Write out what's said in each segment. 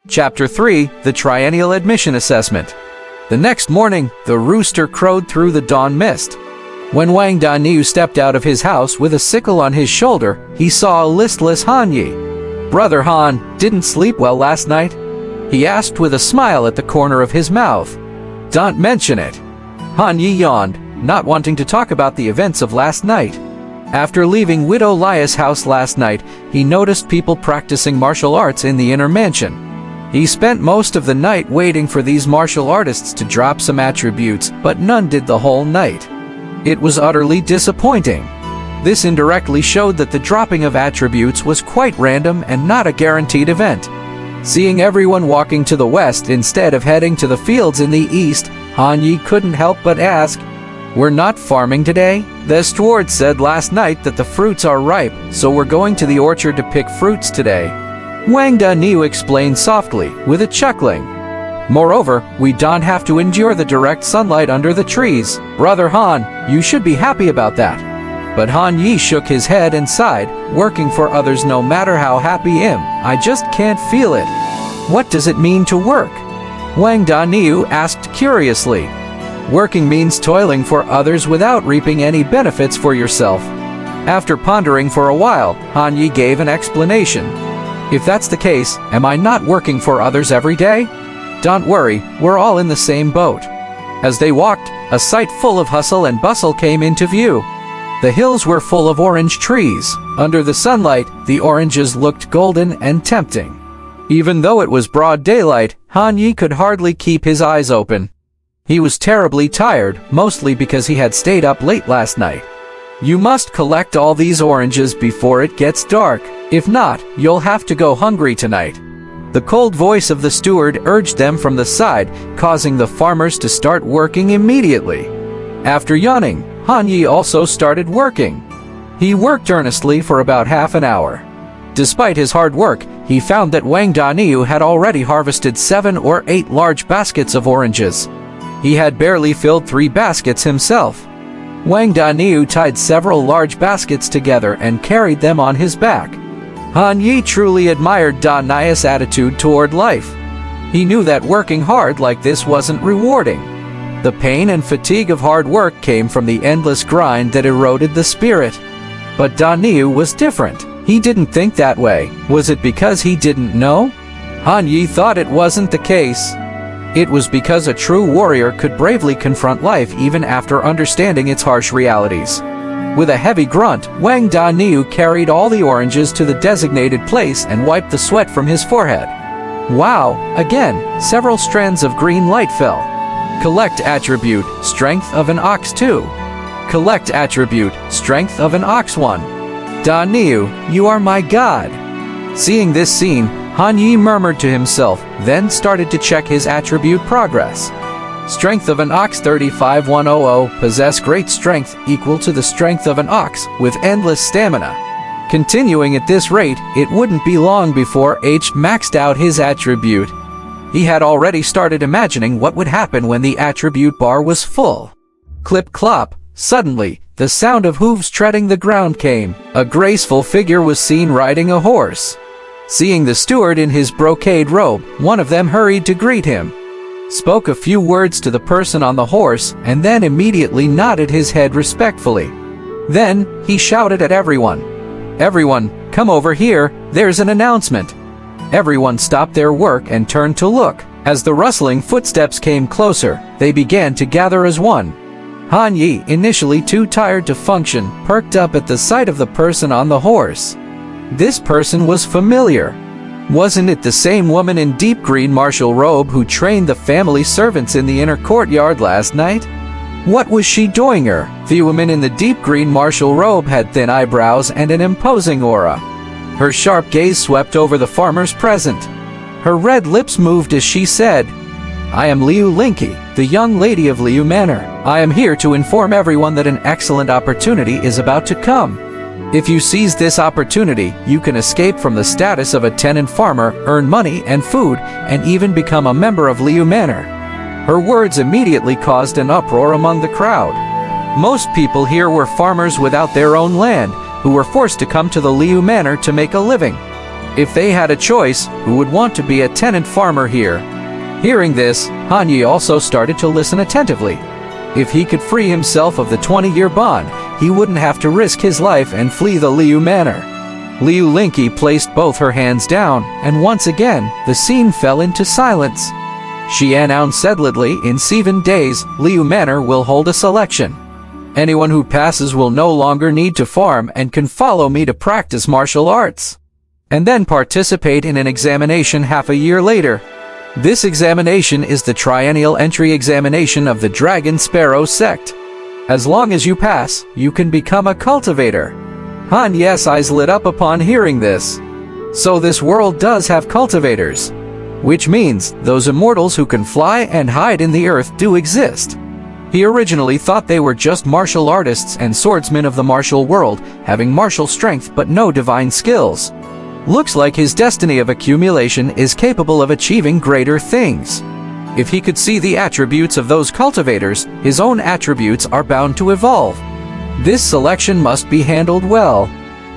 Chapter 3: The Triennial Admission Assessment. The next morning, the rooster crowed through the dawn mist. When Wang Daniu stepped out of his house with a sickle on his shoulder, he saw a listless Han Yi. "Brother Han, didn't sleep well last night?" he asked with a smile at the corner of his mouth. "Don't mention it." Han Yi yawned, not wanting to talk about the events of last night. After leaving Widow Lia's house last night, he noticed people practicing martial arts in the inner mansion. He spent most of the night waiting for these martial artists to drop some attributes, but none did the whole night. It was utterly disappointing. This indirectly showed that the dropping of attributes was quite random and not a guaranteed event. Seeing everyone walking to the west instead of heading to the fields in the east, Han Yi couldn't help but ask, "We're not farming today? The steward said last night that the fruits are ripe, so we're going to the orchard to pick fruits today." Wang Daniu explained softly, with a chuckling. "Moreover, we don't have to endure the direct sunlight under the trees. Brother Han, you should be happy about that." But Han Yi shook his head and sighed, "Working for others, no matter how happy I am, I just can't feel it." "What does it mean to work?" Wang Daniu asked curiously. "Working means toiling for others without reaping any benefits for yourself." After pondering for a while, Han Yi gave an explanation. "If that's the case, am I not working for others every day?" "Don't worry, we're all in the same boat." As they walked, a sight full of hustle and bustle came into view. The hills were full of orange trees. Under the sunlight, the oranges looked golden and tempting. Even though it was broad daylight, Han Yi could hardly keep his eyes open. He was terribly tired, mostly because he had stayed up late last night. "You must collect all these oranges before it gets dark. If not, you'll have to go hungry tonight." The cold voice of the steward urged them from the side, causing the farmers to start working immediately. After yawning, Han Yi also started working. He worked earnestly for about half an hour. Despite his hard work, he found that Wang Daniu had already harvested 7 or 8 large baskets of oranges. He had barely filled 3 baskets himself. Wang Daniu tied several large baskets together and carried them on his back. Han Yi truly admired Daniu's attitude toward life. He knew that working hard like this wasn't rewarding. The pain and fatigue of hard work came from the endless grind that eroded the spirit. But Daniu was different. He didn't think that way. Was it because he didn't know? Han Yi thought it wasn't the case. It was because a true warrior could bravely confront life even after understanding its harsh realities. With a heavy grunt, Wang Daniu carried all the oranges to the designated place and wiped the sweat from his forehead. Wow! Again, several strands of green light fell. Collect attribute, strength of an ox 2. Collect attribute, strength of an ox 1. "Daniu, you are my god." Seeing this scene, Han Yi murmured to himself, then started to check his attribute progress. Strength of an ox 35100, possess great strength equal to the strength of an ox, with endless stamina. Continuing at this rate, it wouldn't be long before H maxed out his attribute. He had already started imagining what would happen when the attribute bar was full. Clip-clop, suddenly, the sound of hooves treading the ground came. A graceful figure was seen riding a horse. Seeing the steward in his brocade robe, one of them hurried to greet him, spoke a few words to the person on the horse, and then immediately nodded his head respectfully. Then, he shouted at everyone, "Everyone, come over here, there's an announcement." Everyone stopped their work and turned to look. As the rustling footsteps came closer, they began to gather as one. Han Yi, initially too tired to function, perked up at the sight of the person on the horse. This person was familiar. Wasn't it the same woman in deep green martial robe who trained the family servants in the inner courtyard last night? What was she doing here? The woman in the deep green martial robe had thin eyebrows and an imposing aura. Her sharp gaze swept over the farmers present. Her red lips moved as she said, "I am Liu Linky, the young lady of Liu Manor. I am here to inform everyone that an excellent opportunity is about to come. If you seize this opportunity, you can escape from the status of a tenant farmer, earn money and food, and even become a member of Liu Manor." Her words immediately caused an uproar among the crowd. Most people here were farmers without their own land, who were forced to come to the Liu Manor to make a living. If they had a choice, who would want to be a tenant farmer here? Hearing this, Han Yi also started to listen attentively. If he could free himself of the 20-year bond, he wouldn't have to risk his life and flee the Liu Manor. Liu Linky placed both her hands down, and once again, the scene fell into silence. She announced sadly, in 7 days, Liu Manor will hold a selection. Anyone who passes will no longer need to farm and can follow me to practice martial arts, and then participate in an examination half a year later. This examination is the Triennial entry examination of the Dragon Sparrow sect. As long as you pass, you can become a cultivator. Han Yi's eyes lit up upon hearing this. So this world does have cultivators, which means those immortals who can fly and hide in the earth do exist. He originally thought they were just martial artists and swordsmen of the martial world, having martial strength but no divine skills. Looks like his destiny of accumulation is capable of achieving greater things. If he could see the attributes of those cultivators, his own attributes are bound to evolve. This selection must be handled well.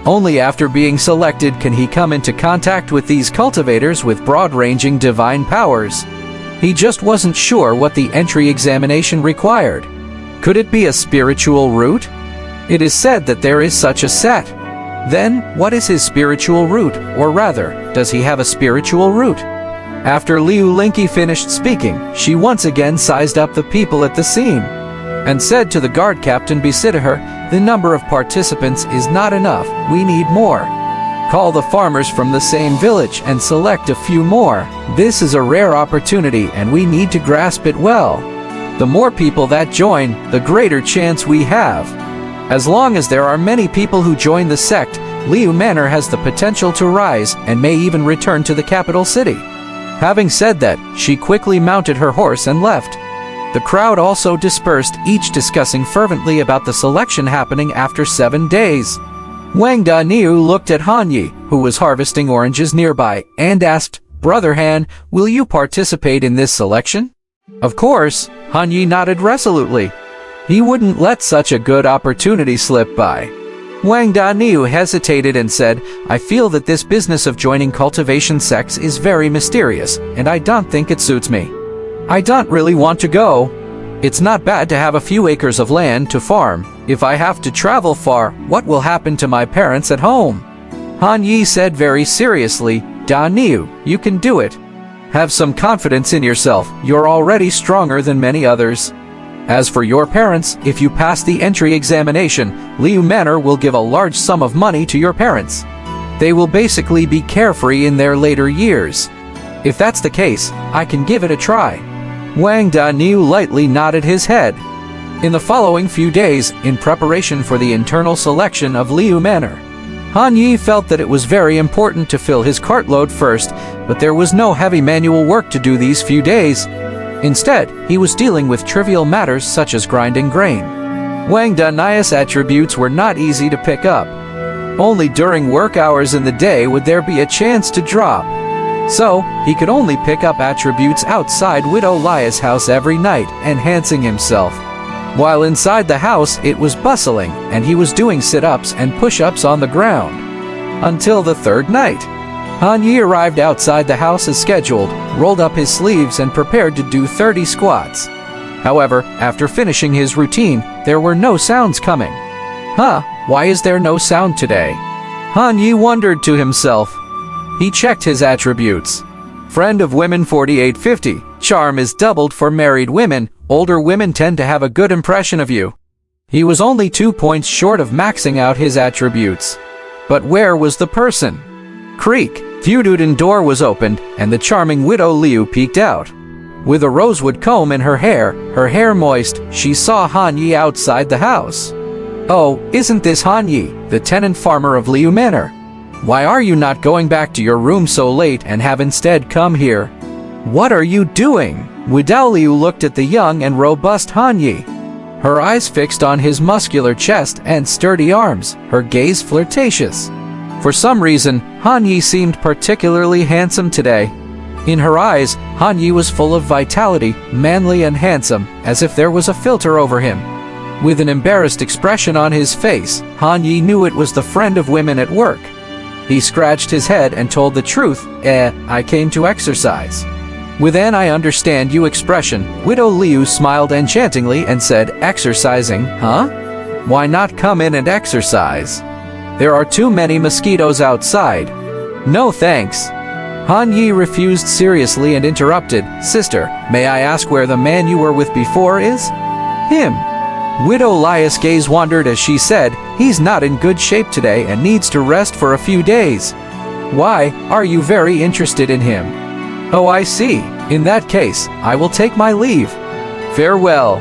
Only after being selected can he come into contact with these cultivators with broad-ranging divine powers. He just wasn't sure what the entry examination required. Could it be a spiritual route? It is said that there is such a set. Then, what is his spiritual route, or rather, does he have a spiritual route? After Liu Linky finished speaking, she once again sized up the people at the scene, and said to the guard captain beside her, "The number of participants is not enough, we need more. Call the farmers from the same village and select a few more. This is a rare opportunity and we need to grasp it well. The more people that join, the greater chance we have. As long as there are many people who join the sect, Liu Manor has the potential to rise and may even return to the capital city." Having said that, she quickly mounted her horse and left. The crowd also dispersed, each discussing fervently about the selection happening after 7 days. Wang Daniu looked at Han Yi, who was harvesting oranges nearby, and asked, "Brother Han, will you participate in this selection?" Of course, Han Yi nodded resolutely. He wouldn't let such a good opportunity slip by. Wang Daniu hesitated and said, "I feel that this business of joining cultivation sects is very mysterious, and I don't think it suits me. I don't really want to go. It's not bad to have a few acres of land to farm. If I have to travel far, what will happen to my parents at home?" Han Yi said very seriously, "Daniu, you can do it. Have some confidence in yourself, you're already stronger than many others. As for your parents, if you pass the entry examination, Liu Manor will give a large sum of money to your parents. They will basically be carefree in their later years. If that's the case, I can give it a try." Wang Daniu lightly nodded his head. In the following few days, in preparation for the internal selection of Liu Manor, Han Yi felt that it was very important to fill his cartload first, but there was no heavy manual work to do these few days. Instead, he was dealing with trivial matters such as grinding grain. Wang Daniu's attributes were not easy to pick up. Only during work hours in the day would there be a chance to drop. So, he could only pick up attributes outside Widow Lia's house every night, enhancing himself. While inside the house, it was bustling, and he was doing sit-ups and push-ups on the ground. Until the third night. Han Yi arrived outside the house as scheduled, rolled up his sleeves and prepared to do 30 squats. However, after finishing his routine, there were no sounds coming. Why is there no sound today? Han Yi wondered to himself. He checked his attributes. Friend of women 4850, charm is doubled for married women, older women tend to have a good impression of you. He was only 2 points short of maxing out his attributes. But where was the person? Creak. Feududen door was opened, and the charming widow Liu peeked out. With a rosewood comb in her hair moist, she saw Han Yi outside the house. "Oh, isn't this Han Yi, the tenant farmer of Liu Manor? Why are you not going back to your room so late and have instead come here? What are you doing?" Widow Liu looked at the young and robust Han Yi. Her eyes fixed on his muscular chest and sturdy arms, her gaze flirtatious. For some reason, Han Yi seemed particularly handsome today. In her eyes, Han Yi was full of vitality, manly and handsome, as if there was a filter over him. With an embarrassed expression on his face, Han Yi knew it was the friend of women at work. He scratched his head and told the truth. I came to exercise. With an I understand you expression, Widow Liu smiled enchantingly and said, exercising, huh? Why not come in and exercise? There are too many mosquitoes outside. No thanks. Han Yi refused seriously and interrupted, Sister, may I ask where the man you were with before is? Him. Widow Lia's gaze wandered as she said, he's not in good shape today and needs to rest for a few days. Why, are you very interested in him? Oh, I see. In that case, I will take my leave. Farewell.